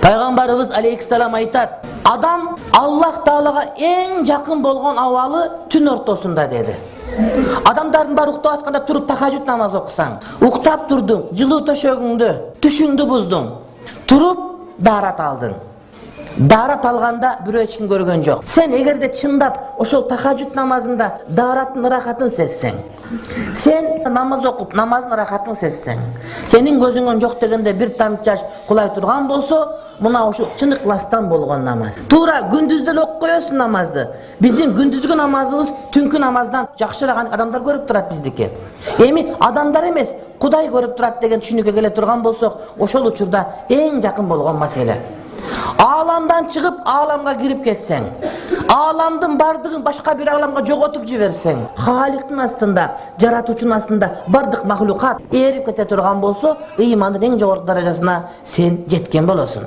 Пайgambarыбыз алейхиссалам айтат: "Адам Аллах Таалага эң жакын болгон абалы түн ортосунда" dedi. Адамдардын баары уктап атканда туруп тахажжуд намаз окусаң, уктап турдуң, жылуу төшөгүңдү, түшүңдү буздуң, туруп даарат алдың. Даарат алганда бирөө эч ким көргөн жок. Сен эгерде чындап ошол тахажжуд намазында даараттын ырахатын сезсең, сен намаз окуп намаздын ырахатын сезсең, сенин көзүңөн жок дегенде бир тамчы жаш кулай турган болсо, мына ошо чын ыкластан болгон намаз. Туура күндүздө эле окуп коесуң намазды. Биздин күндүзгү намазыбыз түнкү намаздан жакшыраак адамдар көрүп турат биздики. Эми адамдар эмес, Кудай көрүп турат деген түшүнүккө келе турган болсок, ошол учурда эң жакын болгон маселе. Аламдан чыгып аламга кирип кетсең, аламдын бардыгын башка бир аламга жоготуп жиберсең, Халиктин астында, жаратуучунун астында бардык махлукат эрип кете турган болсо, ыймандын эң жогорку даражасына сен жеткен болосуң.